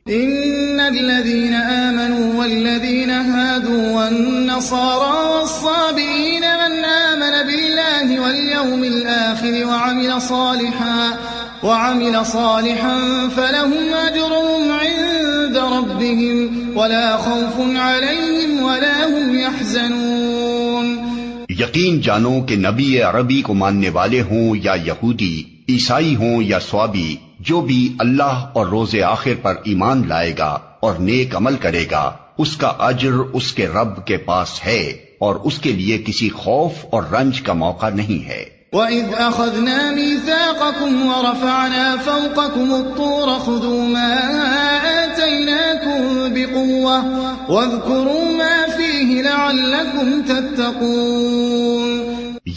إن الذين آمنوا والذين هادوا والنصارى والصابئين من آمن بالله واليوم الآخر وعمل صالحا فلهم أجرهم عند ربهم ولا خوف عليهم ولا هم يحزنون۔ یقین جانو کہ نبی عربی کو ماننے والے ہوں یا یہودی، عیسائی ہوں یا صابی، جو بھی اللہ اور روز آخر پر ایمان لائے گا اور نیک عمل کرے گا، اس کا اجر اس کے رب کے پاس ہے اور اس کے لیے کسی خوف اور رنج کا موقع نہیں ہے۔ وَإِذْ أَخَذْنَا مِيثَاقَكُمْ وَرَفَعْنَا فَوْقَكُمُ الطُّورَ خُذُوا مَا آتَيْنَاكُمْ بِقُوَّةٍ وَاذْكُرُوا مَا فِيهِ لَعَلَّكُمْ تَتَّقُونَ۔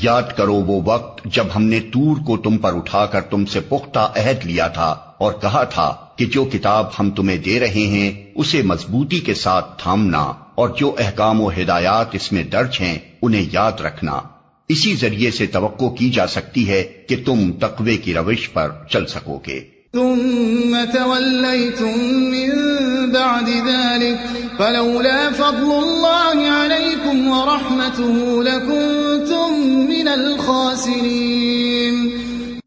یاد کرو وہ وقت جب ہم نے طور کو تم پر اٹھا کر تم سے پختہ عہد لیا تھا اور کہا تھا کہ جو کتاب ہم تمہیں دے رہے ہیں اسے مضبوطی کے ساتھ تھامنا اور جو احکام و ہدایات اس میں درج ہیں انہیں یاد رکھنا۔ اسی ذریعے سے توقع کی جا سکتی ہے کہ تم تقوی کی روش پر چل سکو گے۔ ثم توليتم من بعد ذلك فلولا فضل الله عليكم ورحمته لكنتم من الخاسرين۔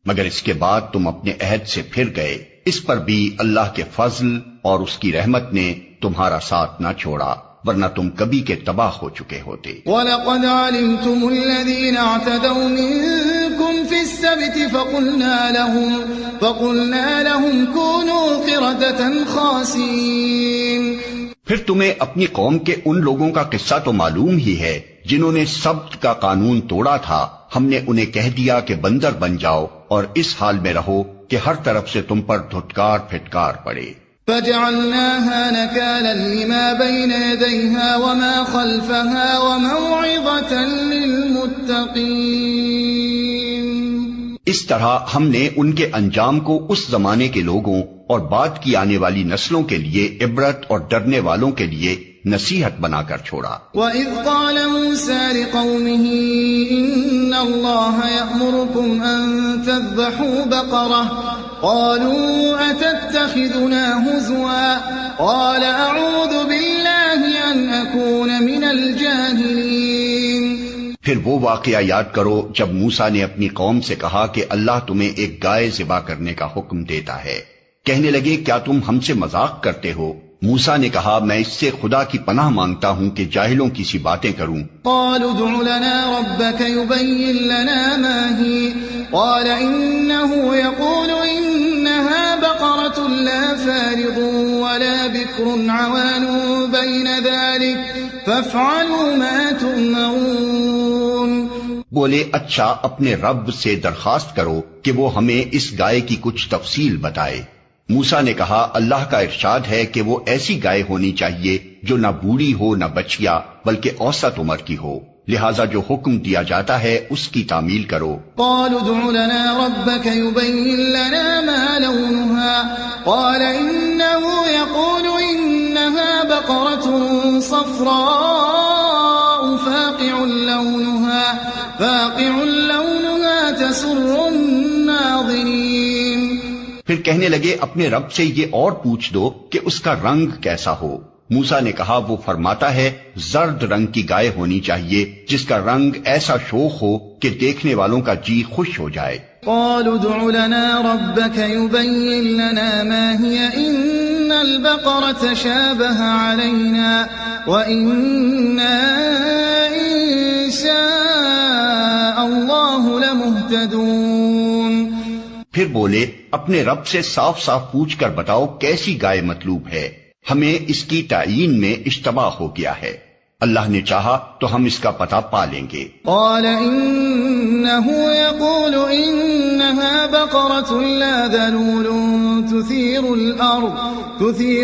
مگر اس کے بعد تم اپنے عہد سے پھر گئے، اس پر بھی اللہ کے فضل اور اس کی رحمت نے تمہارا ساتھ نہ چھوڑا، ورنہ تم کبھی کے تباہ ہو چکے ہوتے۔ وَلَقَدْ عَلِمْتُمُ الَّذِينَ اعْتَدَوْا مِنكُمْ فِي السَّبْتِ فَقُلْنَا لَهُمْ كُونُوا قِرَدَةً خَاسِئِينَ۔ پھر تمہیں اپنی قوم کے ان لوگوں کا قصہ تو معلوم ہی ہے جنہوں نے سبت کا قانون توڑا تھا، ہم نے انہیں کہہ دیا کہ بندر بن جاؤ اور اس حال میں رہو کہ ہر طرف سے تم پر دھتکار پھٹکار پڑے۔ فَجَعَلْنَاهَا نَكَالًا لِمَا بَيْنَ يَدَيْهَا وَمَا خَلْفَهَا وَمَوْعِظَةً لِلْمُتَّقِينَ۔ اس طرح ہم نے ان کے انجام کو اس زمانے کے لوگوں اور بعد کی آنے والی نسلوں کے لیے عبرت اور ڈرنے والوں کے لیے نصیحت بنا کر چھوڑا۔ وَإِذْ قَالَ مُوسَى لِقَوْمِهِ إِنَّ اللَّهَ يَأْمُرُكُمْ أَن تَذْبَحُوا بَقَرَةً قَالُوا أَتَتَّخِذُنَا هُزُوًا قَالَ أَعُوذُ بِاللَّهِ أَنْ أَكُونَ مِنَ الْجَاهِلِينَ۔ پھر وہ واقعہ یاد کرو جب موسیٰ نے اپنی قوم سے کہا کہ اللہ تمہیں ایک گائے ذبح کرنے کا حکم دیتا ہے۔ کہنے لگے کیا تم ہم سے مذاق کرتے ہو؟ موسیٰ نے کہا میں اس سے خدا کی پناہ مانگتا ہوں کہ جاہلوں کی سی باتیں کروں۔ قالوا ادع لنا ربك يبين لنا ما هي قال إنه يقول إنها بقرة لا فارض ولا بكر عوان بين ذلك فافعلوا ما تؤمرون۔ بولے اچھا اپنے رب سے درخواست کرو کہ وہ ہمیں اس گائے کی کچھ تفصیل بتائے۔ موسیٰ نے کہا اللہ کا ارشاد ہے کہ وہ ایسی گائے ہونی چاہیے جو نہ بوڑھی ہو نہ بچیا بلکہ اوسط عمر کی ہو، لہذا جو حکم دیا جاتا ہے اس کی تعمیل کرو۔ قالوا ادع لنا ربك يبين لنا ما لونها قال إنه يقول إنها بقرة صفراء فاقع لونها تسر الناظرين۔ پھر کہنے لگے اپنے رب سے یہ اور پوچھ دو کہ اس کا رنگ کیسا ہو۔ موسیٰ نے کہا وہ فرماتا ہے زرد رنگ کی گائے ہونی چاہیے جس کا رنگ ایسا شوخ ہو کہ دیکھنے والوں کا جی خوش ہو جائے۔ قالوا ادع لنا ربك يبين لنا ما هي إن البقرة شابه علينا وإنا إن شاء الله لمهتدون۔ پھر بولے اپنے رب سے صاف صاف پوچھ کر بتاؤ کیسی گائے مطلوب ہے، ہمیں اس کی تعیین میں اشتباہ ہو گیا ہے، اللہ نے چاہا تو ہم اس کا پتہ پا لیں گے۔ قال إنه يقول إنها بقرة لا ذلول تثير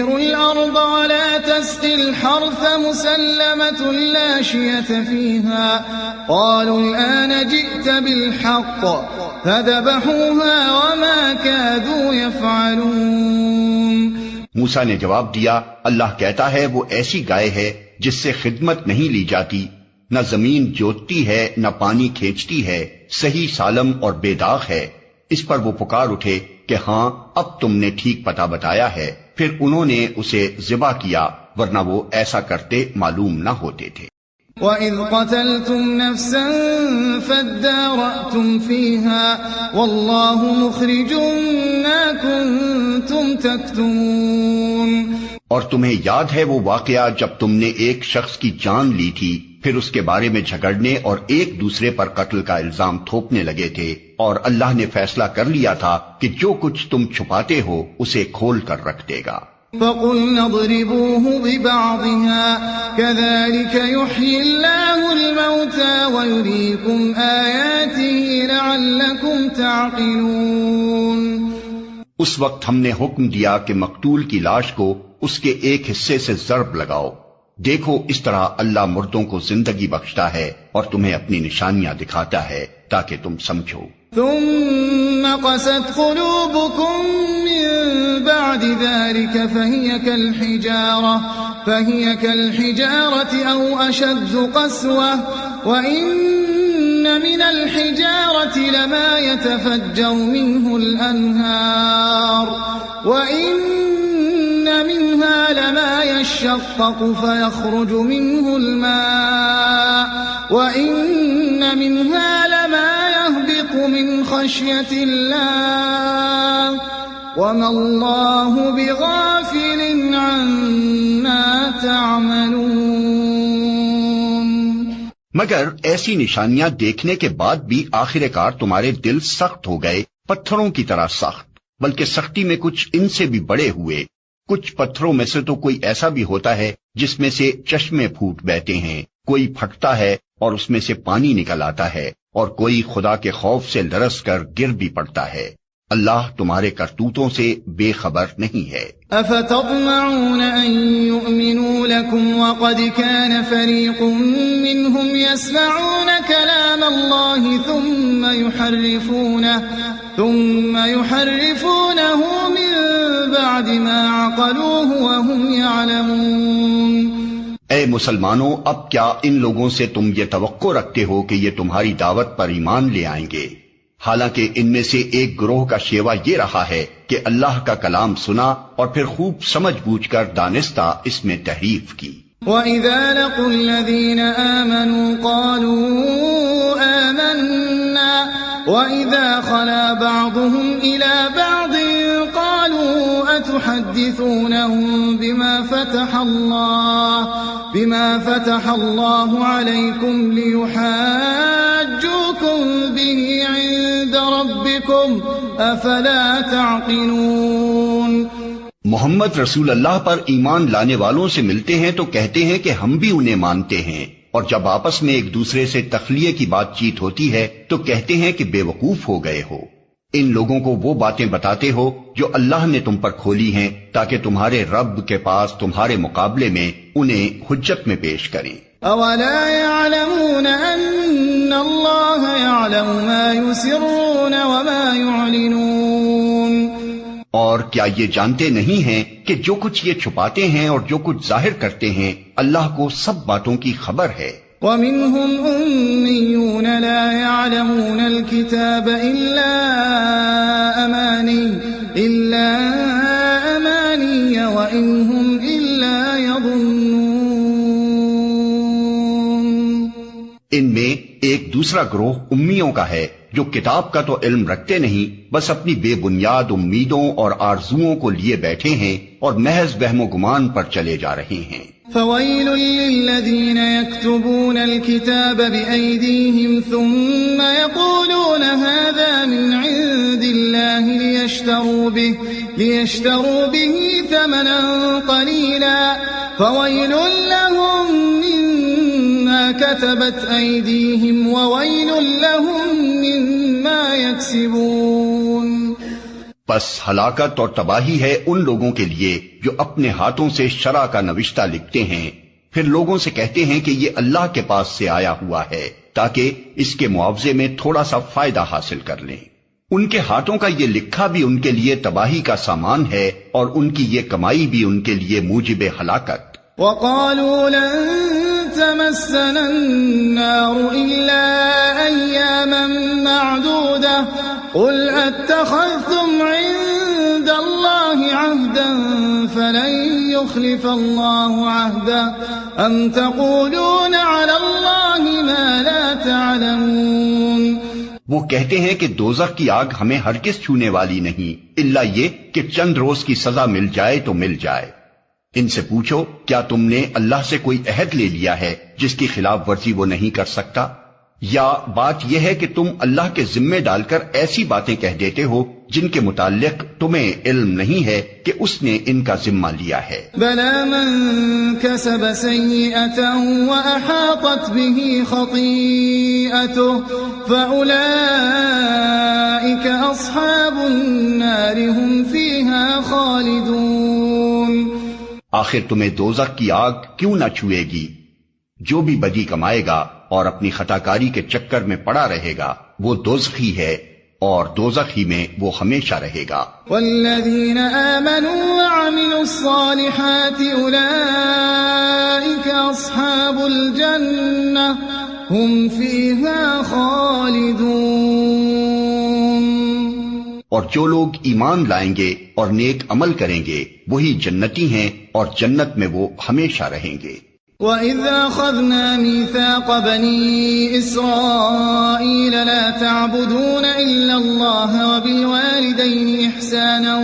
الأرض ولا تسقي الحرث مسلمة لا شية فيها قالوا الآن جئت بالحق فذبحوها وما كادوا يفعلون۔ موسیٰ نے جواب دیا اللہ کہتا ہے وہ ایسی گائے ہے جس سے خدمت نہیں لی جاتی، نہ زمین جوتتی ہے نہ پانی کھینچتی ہے، صحیح سالم اور بے داغ ہے۔ اس پر وہ پکار اٹھے کہ ہاں اب تم نے ٹھیک پتہ بتایا ہے، پھر انہوں نے اسے ذبح کیا ورنہ وہ ایسا کرتے معلوم نہ ہوتے تھے۔ وَإِذْ قَتَلْتُمْ نَفْسًا فَادَّارَأْتُمْ فِيهَا وَاللَّهُ مُخْرِجٌ مَا كُنْتُمْ تَكْتُمُونَ، اور تمہیں یاد ہے وہ واقعہ جب تم نے ایک شخص کی جان لی تھی، پھر اس کے بارے میں جھگڑنے اور ایک دوسرے پر قتل کا الزام تھوپنے لگے تھے، اور اللہ نے فیصلہ کر لیا تھا کہ جو کچھ تم چھپاتے ہو اسے کھول کر رکھ دے گا۔ فَقُلْنَا اضْرِبُوهُ بِبَعْضِهَا كَذَلِكَ يُحْيِي اللَّهُ الْمَوْتَى وَيُرِيكُمْ آيَاتِهِ لَعَلَّكُمْ تَعْقِلُونَ۔ اس وقت ہم نے حکم دیا کہ مقتول کی لاش کو اس کے ایک حصے سے ضرب لگاؤ، دیکھو اس طرح اللہ مردوں کو زندگی بخشتا ہے اور تمہیں اپنی نشانیاں دکھاتا ہے تاکہ تم سمجھو۔ ثم قست قلوبكم من بعد ذلك فهي كالحجارة أو أشد قسوة وإن من الحجارة لما يتفجر منه الأنهار وإن منها لما يشقق فيخرج منه الماء وإن منها لما يهبط من خشية الله وما الله بغافل عما تعملون۔ مگر ایسی نشانیاں دیکھنے کے بعد بھی آخر کار تمہارے دل سخت ہو گئے، پتھروں کی طرح سخت، بلکہ سختی میں کچھ ان سے بھی بڑے ہوئے۔ کچھ پتھروں میں سے تو کوئی ایسا بھی ہوتا ہے جس میں سے چشمے پھوٹ بہتے ہیں، کوئی پھٹتا ہے اور اس میں سے پانی نکل آتا ہے، اور کوئی خدا کے خوف سے لرز کر گر بھی پڑتا ہے۔ اللہ تمہارے کرتوتوں سے بے خبر نہیں ہے۔ افتطمعون ان يؤمنوا لكم وقد كان فريق منهم يسمعون كلام الله ثم يحرفونه من بعد ما عقلوه وهم يعلمون۔ اے مسلمانوں، اب کیا ان لوگوں سے تم یہ توقع رکھتے ہو کہ یہ تمہاری دعوت پر ایمان لے آئیں گے، حالانکہ ان میں سے ایک گروہ کا شیوا یہ رہا ہے کہ اللہ کا کلام سنا اور پھر خوب سمجھ بوجھ کر دانستہ اس میں تحریف کی۔ وَإِذَا لَقُوا الَّذِينَ آمَنُوا قَالُوا آمَنَّا وَإِذَا خَلَا بَعْضُهُمْ إِلَى بَعْضٍ قَالُوا أَتُحَدِّثُونَهُم بِمَا فَتَحَ اللَّهُ عَلَيْكُمْ لِيُحَاجُّوكُم بِهِ عِندَ رَبِّكُمْ أَفَلَا تَعْقِلُونَ۔ محمد رسول اللہ پر ایمان لانے والوں سے ملتے ہیں تو کہتے ہیں کہ ہم بھی انہیں مانتے ہیں، اور جب آپس میں ایک دوسرے سے تخلیہ کی بات چیت ہوتی ہے تو کہتے ہیں کہ بے وقوف ہو گئے ہو۔ ان لوگوں کو وہ باتیں بتاتے ہو جو اللہ نے تم پر کھولی ہیں تاکہ تمہارے رب کے پاس تمہارے مقابلے میں انہیں حجت میں پیش کریں۔ اولا يعلمون ان اللہ يعلم ما يسرون وما يعلنون۔ اور کیا یہ جانتے نہیں ہیں کہ جو کچھ یہ چھپاتے ہیں اور جو کچھ ظاہر کرتے ہیں اللہ کو سب باتوں کی خبر ہے۔ وَمِنْهُمْ أُمِّيُّونَ لَا يَعْلَمُونَ الْكِتَابَ إِلَّا أَمَانِيَّ وَإِنْ هُمْ إِلَّا يَظُنُّونَ۔ ان میں ایک دوسرا گروہ امیوں کا ہے جو کتاب کا تو علم رکھتے نہیں، بس اپنی بے بنیاد امیدوں اور آرزوؤں کو لیے بیٹھے ہیں اور محض وہم و گمان پر چلے جا رہے ہیں۔ فَوَيْلٌ لِّلَّذِينَ يَكْتُبُونَ الْكِتَابَ بِأَيْدِيهِمْ ثُمَّ يَقُولُونَ هَذَا مِنْ عِندِ اللَّهِ لِيَشْتَرُوا بِهِ ثَمَنًا قَلِيلًا فَوَيْلٌ لَّهُم مِّمَّا كَتَبَتْ أَيْدِيهِمْ وَوَيْلٌ لَّهُم مِّمَّا يَكْسِبُونَ۔ بس ہلاکت اور تباہی ہے ان لوگوں کے لیے جو اپنے ہاتھوں سے شرع کا نوشتہ لکھتے ہیں، پھر لوگوں سے کہتے ہیں کہ یہ اللہ کے پاس سے آیا ہوا ہے تاکہ اس کے معاوضے میں تھوڑا سا فائدہ حاصل کر لیں۔ ان کے ہاتھوں کا یہ لکھا بھی ان کے لیے تباہی کا سامان ہے اور ان کی یہ کمائی بھی ان کے لیے موجب ہلاکت۔ وَقَالُوا لَن تَمَسَّنَا النَّارُ إِلَّا أَيَّامًا مَّعْدُودَةً قُلْ أَتَّخَذْتُمْ عِندَ اللَّهِ عَهْدًا فلن يخلف الله عهده أم تقولون على الله ما لا تعلمون. وہ کہتے ہیں کہ دوزخ کی آگ ہمیں ہرگز چھونے والی نہیں الا یہ کہ چند روز کی سزا مل جائے تو مل جائے. ان سے پوچھو کیا تم نے اللہ سے کوئی عہد لے لیا ہے جس کی خلاف ورزی وہ نہیں کر سکتا؟ یا بات یہ ہے کہ تم اللہ کے ذمے ڈال کر ایسی باتیں کہہ دیتے ہو جن کے متعلق تمہیں علم نہیں ہے کہ اس نے ان کا ذمہ لیا ہے. بلى من كسب سيئة وأحاطت به خطيئته فأولئك أصحاب النار هم فيها خالدون. آخر تمہیں دوزخ کی آگ کیوں نہ چھوئے گی؟ جو بھی بدی کمائے گا اور اپنی خطاکاری کے چکر میں پڑا رہے گا وہ دوزخی ہے اور دوزخ ہی میں وہ ہمیشہ رہے گا. والذین آمنوا وعملوا الصالحات اولئک اصحاب الجنہ هم فیها خالدون. اور جو لوگ ایمان لائیں گے اور نیک عمل کریں گے وہی جنتی ہیں اور جنت میں وہ ہمیشہ رہیں گے. وَإِذْ أَخَذْنَا مِيثَاقَ بَنِي إِسْرَائِيلَ لَا تَعْبُدُونَ إِلَّا اللَّهَ وَبِالْوَالِدَيْنِ إِحْسَانًا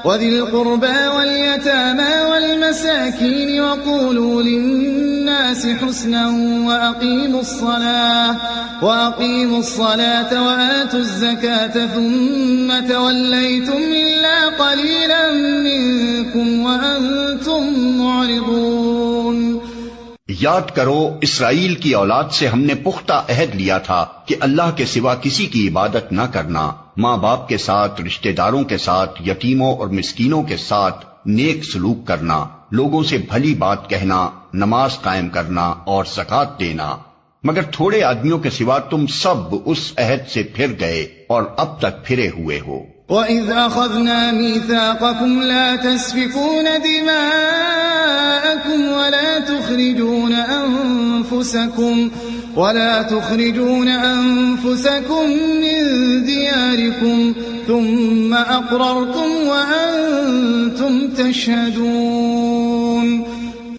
وَذِي الْقُرْبَى وَالْيَتَامَى وَالْمَسَاكِينِ وَقُولُوا لِلنَّاسِ حُسْنًا وَأَقِيمُوا الصَّلَاةَ وَآتُوا الزَّكَاةَ ثُمَّ تَوَلَّيْتُمْ إِلَّا قَلِيلًا مِّنكُمْ وَأَنتُمْ معرضون. یاد کرو اسرائیل کی اولاد سے ہم نے پختہ عہد لیا تھا کہ اللہ کے سوا کسی کی عبادت نہ کرنا، ماں باپ کے ساتھ، رشتہ داروں کے ساتھ، یتیموں اور مسکینوں کے ساتھ نیک سلوک کرنا، لوگوں سے بھلی بات کہنا، نماز قائم کرنا اور زکوٰۃ دینا. مگر تھوڑے آدمیوں کے سوا تم سب اس عہد سے پھر گئے اور اب تک پھرے ہوئے ہو. وَإِذْ أَخَذْنَا مِيثَاقَكُمْ لَا تَسْفِكُونَ دِمَاءَكُمْ وَلَا تُخْرِجُونَ أَنفُسَكُمْ مِنْ دِيَارِكُمْ ثُمَّ أَقْرَرْتُمْ وَأَنْتُمْ تَشْهَدُونَ.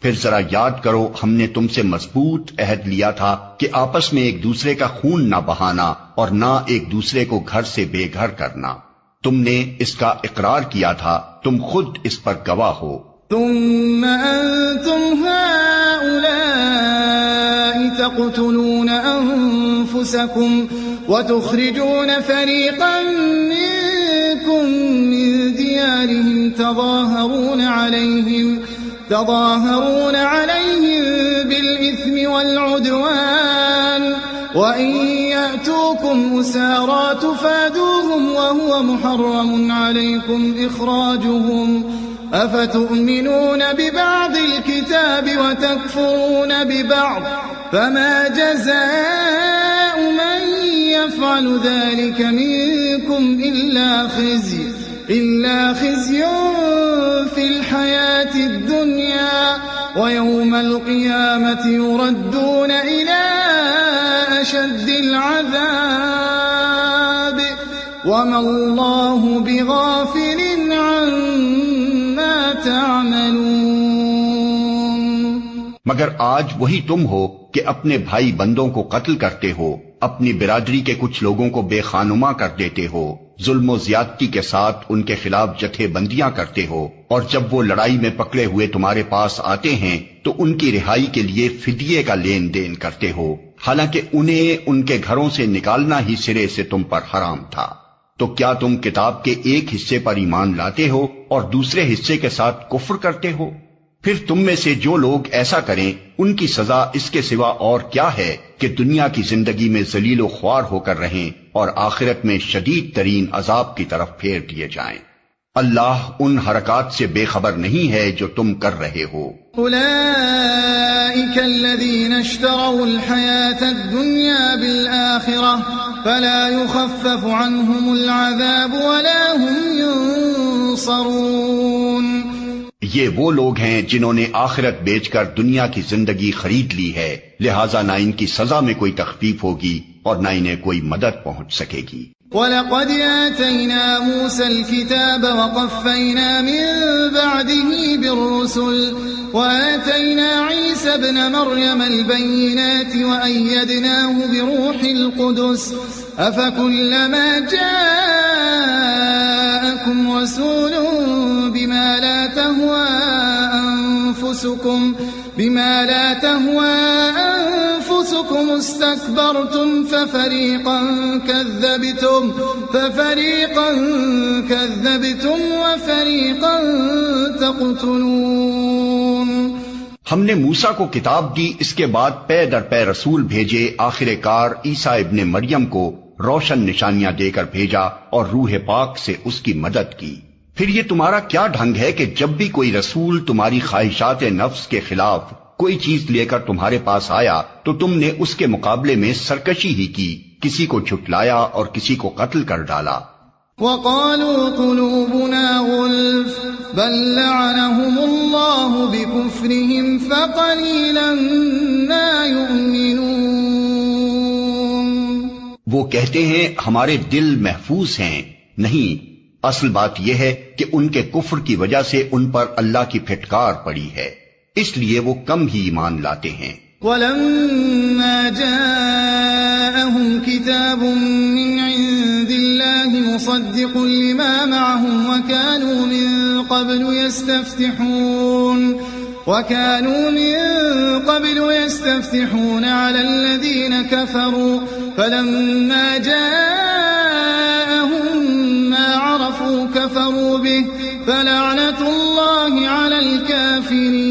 پھر ذرا یاد کرو ہم نے تم سے مضبوط عہد لیا تھا کہ آپس میں ایک دوسرے کا خون نہ بہانا اور نہ ایک دوسرے کو گھر سے بے گھر کرنا. تم نے اس کا اقرار کیا تھا، تم خود اس پر گواہ ہو. ثم أنتم هؤلاء تقتلون أنفسكم وتخرجون فريقا منكم من ديارهم تظاهرون عليهم بالإثم والعدوان وإن يأتوكم أسارى تفادوهم وهو محرم عليكم إخراجهم أفتؤمنون ببعض الكتاب وتكفرون ببعض فما جزاء من يفعل ذلك منكم إلا خزي في الحياة الدنيا ويوم القيامة يردون إلى أشد العذاب وما الله بغافل عما تعملون. مگر آج وہی تم ہو کہ اپنے بھائی بندوں کو قتل کرتے ہو، اپنی برادری کے کچھ لوگوں کو بے خانما کر دیتے ہو، ظلم و زیادتی کے ساتھ ان کے خلاف جتھے بندیاں کرتے ہو، اور جب وہ لڑائی میں پکڑے ہوئے تمہارے پاس آتے ہیں تو ان کی رہائی کے لیے فدیے کا لین دین کرتے ہو، حالانکہ انہیں ان کے گھروں سے نکالنا ہی سرے سے تم پر حرام تھا. تو کیا تم کتاب کے ایک حصے پر ایمان لاتے ہو اور دوسرے حصے کے ساتھ کفر کرتے ہو؟ پھر تم میں سے جو لوگ ایسا کریں ان کی سزا اس کے سوا اور کیا ہے کہ دنیا کی زندگی میں ذلیل و خوار ہو کر رہیں اور آخرت میں شدید ترین عذاب کی طرف پھیر دیے جائیں. اللہ ان حرکات سے بے خبر نہیں ہے جو تم کر رہے ہو. اولئک الذین اشتروا الحیاة الدنیا بالآخرة فلا يخفف عنهم العذاب ولا هم ينصرون. یہ وہ لوگ ہیں جنہوں نے آخرت بیچ کر دنیا کی زندگی خرید لی ہے، لہٰذا نہ ان کی سزا میں کوئی تخفیف ہوگی اور نہ انہیں کوئی مدد پہنچ سکے گی. وَلَقَدْ آتَيْنَا مُوسَى الْكِتَابَ وَقَفَّيْنَا مِن بَعْدِهِ بِالرُّسُلِ وَآتَيْنَا عِيسَى ابْنَ مَرْيَمَ الْبَيِّنَاتِ وَأَيَّدْنَاهُ بِرُوحِ الْقُدُسِ أَفَكُلَّمَا جَاءَكُمْ رَسُولٌ بِمَا لَا تَهْوَى أَنفُسُكُمُ اسْتَكْبَرْتُمْ فَفَرِيقًا كَذَّبْتُمْ وَفَرِيقًا تَقْتُلُونَ. ہم نے موسیٰ کو کتاب دی، اس کے بعد پے در پے رسول بھیجے، آخر کار عیسیٰ ابن مریم کو روشن نشانیاں دے کر بھیجا اور روح پاک سے اس کی مدد کی. پھر یہ تمہارا کیا ڈھنگ ہے کہ جب بھی کوئی رسول تمہاری خواہشات نفس کے خلاف کوئی چیز لے کر تمہارے پاس آیا تو تم نے اس کے مقابلے میں سرکشی ہی کی، کسی کو جھٹلایا اور کسی کو قتل کر ڈالا. وَقَالُوا قُلُوبُنَا غُلْفٌ بَل لَّعَنَهُمُ اللَّهُ بِكُفْرِهِمْ فَقَلِيلًا مَّا يُؤْمِنُونَ. وہ کہتے ہیں ہمارے دل محفوظ ہیں، نہیں، اصل بات یہ ہے کہ ان کے کفر کی وجہ سے ان پر اللہ کی پھٹکار پڑی ہے، اس لیے وہ کم ہی ایمان لاتے ہیں. وَلَمَّا جَاءَهُمْ كِتَابٌ مِّنْ عِندِ اللَّهِ مُصَدِّقٌ لِّمَا مَعَهُمْ وَكَانُوا مِن قَبْلُ يَسْتَفْتِحُونَ عَلَى الَّذِينَ كَفَرُوا فَلَمَّا جَاءَهُم مَّا عَرَفُوا كَفَرُوا بِهِ فَلَعْنَةُ اللَّهِ عَلَى الْكَافِرِينَ.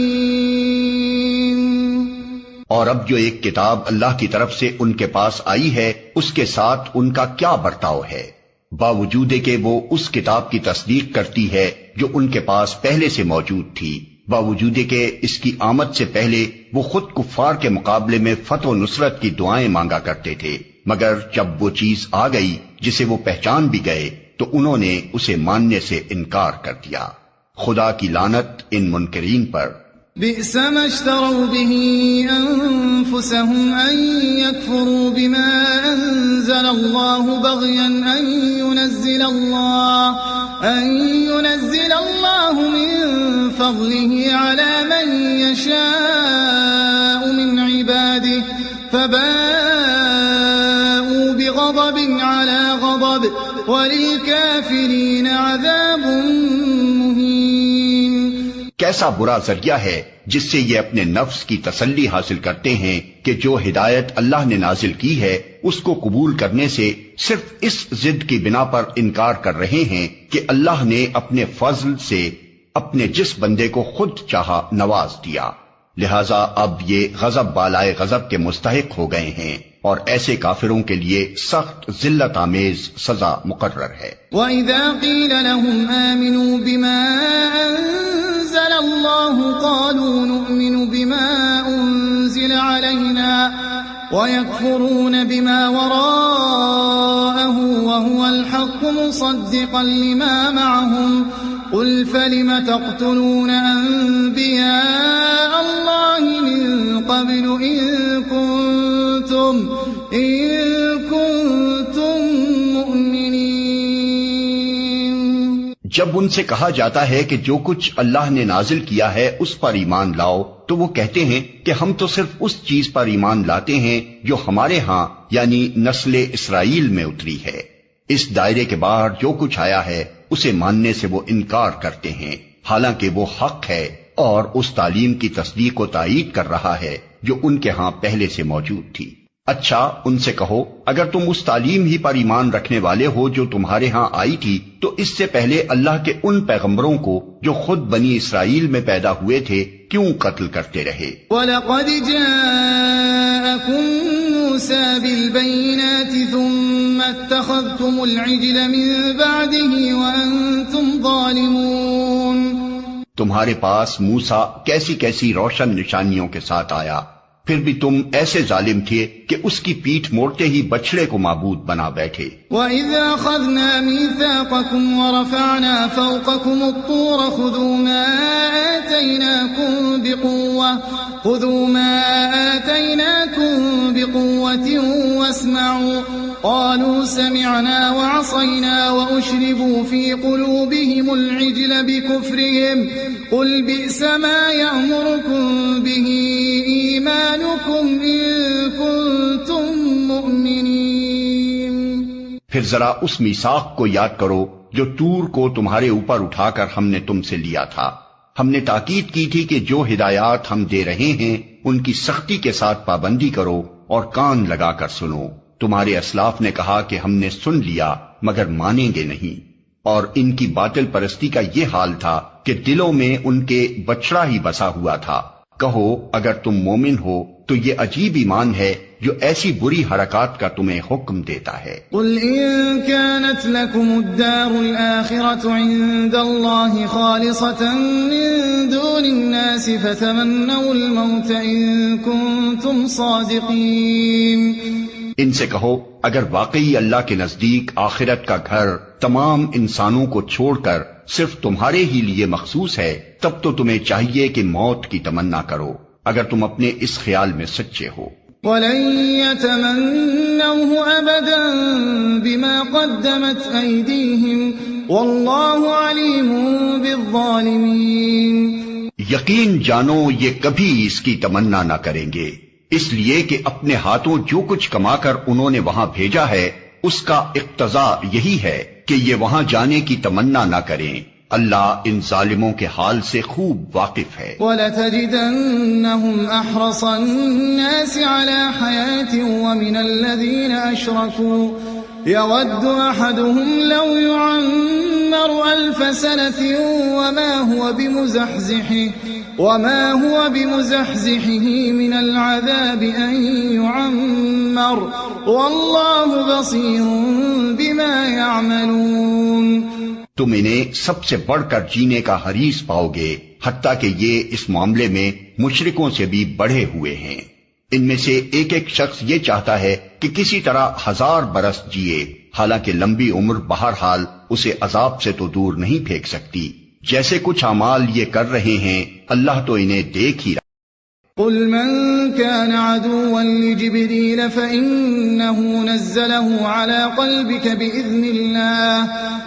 اور اب جو ایک کتاب اللہ کی طرف سے ان کے پاس آئی ہے اس کے ساتھ ان کا کیا برتاؤ ہے، باوجود کہ وہ اس کتاب کی تصدیق کرتی ہے جو ان کے پاس پہلے سے موجود تھی، باوجود کہ اس کی آمد سے پہلے وہ خود کفار کے مقابلے میں فتح و نصرت کی دعائیں مانگا کرتے تھے، مگر جب وہ چیز آ گئی جسے وہ پہچان بھی گئے تو انہوں نے اسے ماننے سے انکار کر دیا. خدا کی لعنت ان منکرین پر. بئس ما اشتروا به أنفسهم أن يكفروا بما أنزل الله بغيا أن ينزل الله من فضله على من يشاء من عباده فباءوا بغضب على غضب وللكافرين عذاب مهين. کیسا برا ذریعہ ہے جس سے یہ اپنے نفس کی تسلی حاصل کرتے ہیں کہ جو ہدایت اللہ نے نازل کی ہے اس کو قبول کرنے سے صرف اس ضد کی بنا پر انکار کر رہے ہیں کہ اللہ نے اپنے فضل سے اپنے جس بندے کو خود چاہا نواز دیا، لہذا اب یہ غضب بالائے غضب کے مستحق ہو گئے ہیں اور ایسے کافروں کے لیے سخت ذلت آمیز سزا مقرر ہے. وَإِذَا قِيلَ لَهُمْ آمِنُوا بِمَا أَنزَلَ اللَّهُ قَالُوا نُؤْمِنُ بِمَا أُنزِلَ عَلَيْنَا وَيَكْفُرُونَ بِمَا وَرَاءَهُ وَهُوَ الْحَقُّ مُصَدِّقًا لِمَا مَعَهُمْ قُلْ فَلِمَ تَقْتُلُونَ أَنبِيَاءَ اللَّهِ مِن قَبْلُ إِن كُنتُمْ مُؤْمِنِينَ. جب ان سے کہا جاتا ہے کہ جو کچھ اللہ نے نازل کیا ہے اس پر ایمان لاؤ تو وہ کہتے ہیں کہ ہم تو صرف اس چیز پر ایمان لاتے ہیں جو ہمارے ہاں یعنی نسل اسرائیل میں اتری ہے. اس دائرے کے باہر جو کچھ آیا ہے اسے ماننے سے وہ انکار کرتے ہیں، حالانکہ وہ حق ہے اور اس تعلیم کی تصدیق و تائید کر رہا ہے جو ان کے ہاں پہلے سے موجود تھی. اچھا ان سے کہو اگر تم اس تعلیم ہی پر ایمان رکھنے والے ہو جو تمہارے ہاں آئی تھی تو اس سے پہلے اللہ کے ان پیغمبروں کو جو خود بنی اسرائیل میں پیدا ہوئے تھے کیوں قتل کرتے رہے؟ وَلَقَدْ جَاءَكُم مُوسَىٰ بِالْبَيِّنَاتِ ثُمَّ اتَّخَذْتُمُ الْعِجْلَ مِن بَعْدِهِ وَأَنتُمْ ظَالِمُونَ. تمہارے پاس موسیٰ کیسی کیسی روشن نشانیوں کے ساتھ آیا، پھر بھی تم ایسے ظالم تھے کہ اس کی پیٹھ موڑتے ہی بچڑے کو معبود بنا بیٹھے. وَإِذْ أَخَذْنَا مِيثَاقَكُمْ وَرَفَعْنَا فَوْقَكُمُ الطُّورَ خُذُوا مَا آتَيْنَاكُمْ بِقُوَّةٍ واسمعوا قالوا سمعنا وعصينا وأشربوا في قلوبهم العجل بكفرهم قل بئس ما يأمركم به إيمانكم إن كنتم مؤمنين. پھر ذرا اس میثاق کو یاد کرو جو طور کو تمہارے اوپر اٹھا کر ہم نے تم سے لیا تھا. ہم نے تاکید کی تھی کہ جو ہدایات ہم دے رہے ہیں ان کی سختی کے ساتھ پابندی کرو اور کان لگا کر سنو. تمہارے اسلاف نے کہا کہ ہم نے سن لیا مگر مانیں گے نہیں، اور ان کی باطل پرستی کا یہ حال تھا کہ دلوں میں ان کے بچڑا ہی بسا ہوا تھا. کہو اگر تم مومن ہو تو یہ عجیب ایمان ہے جو ایسی بری حرکات کا تمہیں حکم دیتا ہے. قل ان كانت لكم الدار الآخرة عند الله خالصة من دون الناس فتمنوا الموت ان كنتم صادقين. ان سے کہو اگر واقعی اللہ کے نزدیک آخرت کا گھر تمام انسانوں کو چھوڑ کر صرف تمہارے ہی لیے مخصوص ہے تب تو تمہیں چاہیے کہ موت کی تمنا کرو اگر تم اپنے اس خیال میں سچے ہو. وَلَن يَتَمَنَّوْهُ أَبَدًا بِمَا قَدَّمَتْ أَيْدِيهِمْ وَاللَّهُ عَلِيمٌ بِالظَّالِمِينَ. یقین جانو یہ کبھی اس کی تمنا نہ کریں گے، اس لیے کہ اپنے ہاتھوں جو کچھ کما کر انہوں نے وہاں بھیجا ہے اس کا اقتضا یہی ہے کہ یہ وہاں جانے کی تمنا نہ کریں. اللہ ان ظالموں کے حال سے خوب واقف ہے. وَلَتَجِدَنَّهُمْ أَحْرَصَ النَّاسِ عَلَى حَيَاةٍ وَمِنَ الَّذِينَ أَشْرَكُوا يَوَدُّ أَحَدُهُمْ لَوْ يُعَمَّرُ أَلْفَ سَنَةٍ وَمَا هُوَ بِمُزَحْزِحِهِ مِنَ الْعَذَابِ أَن يُعَمَّرَ وَاللَّهُ بَصِيرٌ بِمَا يَعْمَلُونَ. تم انہیں سب سے بڑھ کر جینے کا حریص پاؤ گے، حتیٰ کہ یہ اس معاملے میں مشرکوں سے بھی بڑھے ہوئے ہیں. ان میں سے ایک ایک شخص یہ چاہتا ہے کہ کسی طرح 1000 برس جیے، حالانکہ لمبی عمر بہرحال اسے عذاب سے تو دور نہیں پھینک سکتی. جیسے کچھ اعمال یہ کر رہے ہیں اللہ تو انہیں دیکھ ہی رہا. قل من كان عدوا لجبريل فإنه نزله على قلبك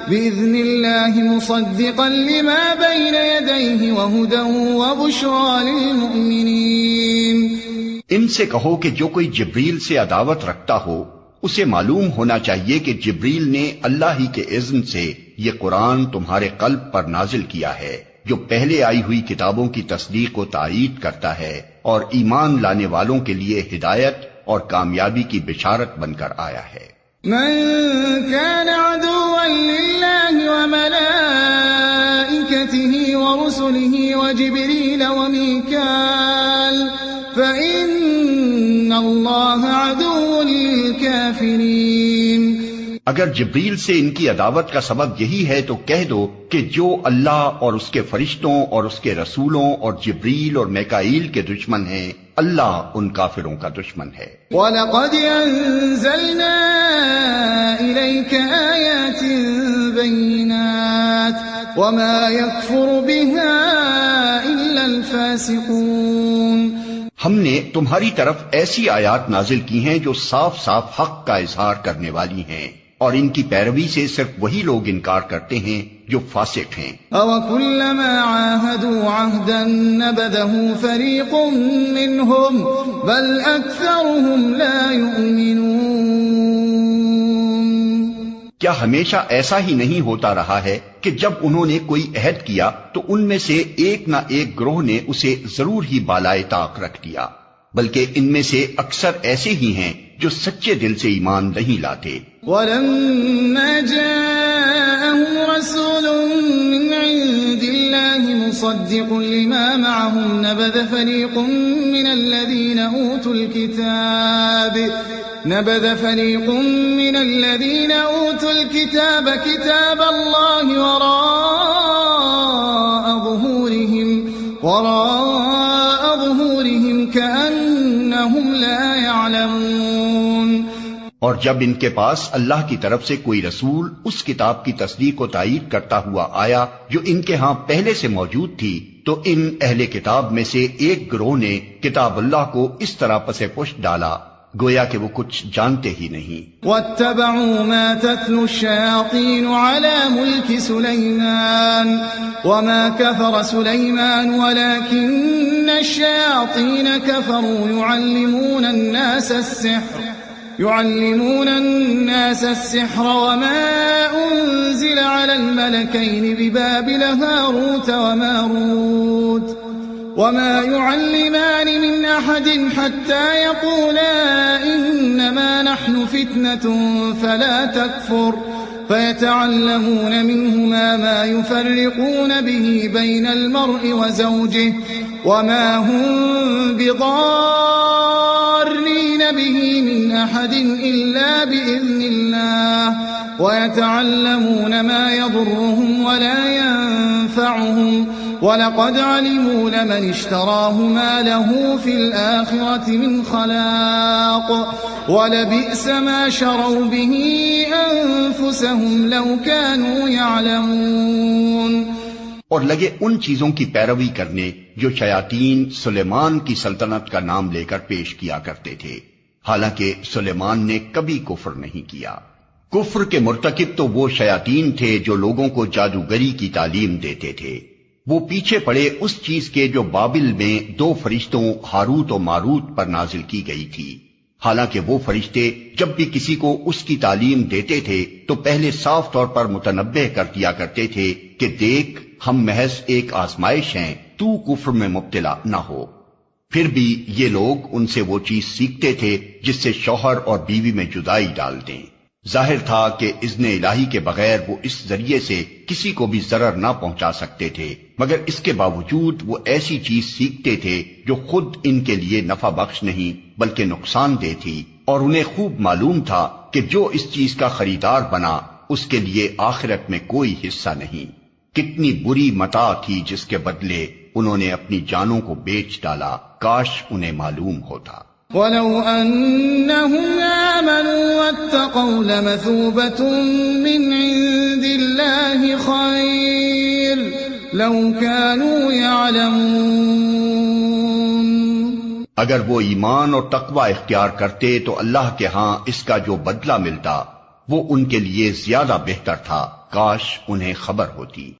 بإذن الله مصدقا لما بين يديه وهدى وبشرى للمؤمنين. ان سے کہو کہ جو کوئی جبریل سے عداوت رکھتا ہو اسے معلوم ہونا چاہیے کہ جبریل نے اللہ ہی کے اذن سے یہ قرآن تمہارے قلب پر نازل کیا ہے جو پہلے آئی ہوئی کتابوں کی تصدیق و تائید کرتا ہے اور ایمان لانے والوں کے لیے ہدایت اور کامیابی کی بشارت بن کر آیا ہے. من كان عدوا لله وملائكته ورسله وجبريل وميكال فإن الله عدو للكافرين. اگر جبریل سے ان کی عداوت کا سبب یہی ہے تو کہہ دو کہ جو اللہ اور اس کے فرشتوں اور اس کے رسولوں اور جبریل اور میکائیل کے دشمن ہیں اللہ ان کافروں کا دشمن ہے. وَلَقَدْ أَنزَلْنَا إِلَيْكَ آيَاتٍ بَيِّنَاتٍ وَمَا يَكْفُرُ بِهَا إِلَّا الْفَاسِقُونَ. ہم نے تمہاری طرف ایسی آیات نازل کی ہیں جو صاف صاف حق کا اظہار کرنے والی ہیں، اور ان کی پیروی سے صرف وہی لوگ انکار کرتے ہیں جو فاسق ہیں. أَوَكُلَّمَا عَاهَدُوا عَهْدًا نَبَذَهُ فَرِيقٌ مِّنْهُمْ بَلْ أَكْثَرُهُمْ لَا يُؤْمِنُونَ. کیا ہمیشہ ایسا ہی نہیں ہوتا رہا ہے کہ جب انہوں نے کوئی عہد کیا تو ان میں سے ایک نہ ایک گروہ نے اسے ضرور ہی بالائے طاق رکھ دیا، بلکہ ان میں سے اکثر ایسے ہی ہیں جو سچے دل سے ایمان نہیں لاتے. وَلَمَّا جَاءَهُمْ رَسُولٌ مِّنْ عِندِ اللَّهِ مُصَدِّقٌ لِّمَا مَعَهُمْ نَبَذَ فَرِيقٌ مِّنَ الَّذِينَ أُوتُوا الْكِتَابَ كِتَابَ اللَّهِ وَرَاءَ ظُهُورِهِمْ كَأَنَّهُمْ لَا يَعْلَمُونَ. اور جب ان کے پاس اللہ کی طرف سے کوئی رسول اس کتاب کی تصدیق و تائید کرتا ہوا آیا جو ان کے ہاں پہلے سے موجود تھی تو ان اہل کتاب میں سے ایک گروہ نے کتاب اللہ کو اس طرح پس پشت ڈالا گویا کہ وہ کچھ جانتے ہی نہیں۔ واتبعوا ما تتلو الشياطين على ملك سليمان وما كفر سليمان ولكن الشياطين كفروا يعلمون الناس السحر وما أنزل على الملكين ببابل هاروت وماروت وما يعلمان من أحد حتى يقولا إنما نحن فتنة فلا تكفر فيتعلمون منهما ما يفرقون به بين المرء وزوجه وما هم بضارين به من أحد إلا بإذن الله ويتعلمون ما يضرهم ولا ينفعهم وَلَقَدْ عَلِمُوا لَمَنِ اشْتَرَاهُ مَا لَهُ فِي الْآخِرَةِ مِنْ خَلَاقٍ وَلَبِئْسَ مَا شَرَوْا بِهِ أَنفُسَهُمْ لَوْ كَانُوا يَعْلَمُونَ۔ اور لگے ان چیزوں کی پیروی کرنے جو شیاطین سلیمان کی سلطنت کا نام لے کر پیش کیا کرتے تھے، حالانکہ سلیمان نے کبھی کفر نہیں کیا۔ کفر کے مرتکب تو وہ شیاطین تھے جو لوگوں کو جادوگری کی تعلیم دیتے تھے۔ وہ پیچھے پڑے اس چیز کے جو بابل میں 2 فرشتوں ہاروت و ماروت پر نازل کی گئی تھی، حالانکہ وہ فرشتے جب بھی کسی کو اس کی تعلیم دیتے تھے تو پہلے صاف طور پر متنبہ کر دیا کرتے تھے کہ دیکھ ہم محض ایک آزمائش ہیں، تو کفر میں مبتلا نہ ہو۔ پھر بھی یہ لوگ ان سے وہ چیز سیکھتے تھے جس سے شوہر اور بیوی میں جدائی ڈال دیں۔ ظاہر تھا کہ اذن الہی کے بغیر وہ اس ذریعے سے کسی کو بھی ضرر نہ پہنچا سکتے تھے، مگر اس کے باوجود وہ ایسی چیز سیکھتے تھے جو خود ان کے لیے نفع بخش نہیں بلکہ نقصان دہ تھی، اور انہیں خوب معلوم تھا کہ جو اس چیز کا خریدار بنا اس کے لیے آخرت میں کوئی حصہ نہیں۔ کتنی بری متاع تھی جس کے بدلے انہوں نے اپنی جانوں کو بیچ ڈالا، کاش انہیں معلوم ہوتا۔ وَلَوْ أَنَّهُمْ آمَنُوا وَاتَّقَوْا لَمَثُوبَةٌ مِّنْ عِندِ اللَّهِ خَيْرٌ لَوْ كَانُوا يَعْلَمُونَ۔ اگر وہ ایمان اور تقوی اختیار کرتے تو اللہ کے ہاں اس کا جو بدلہ ملتا وہ ان کے لیے زیادہ بہتر تھا، کاش انہیں خبر ہوتی۔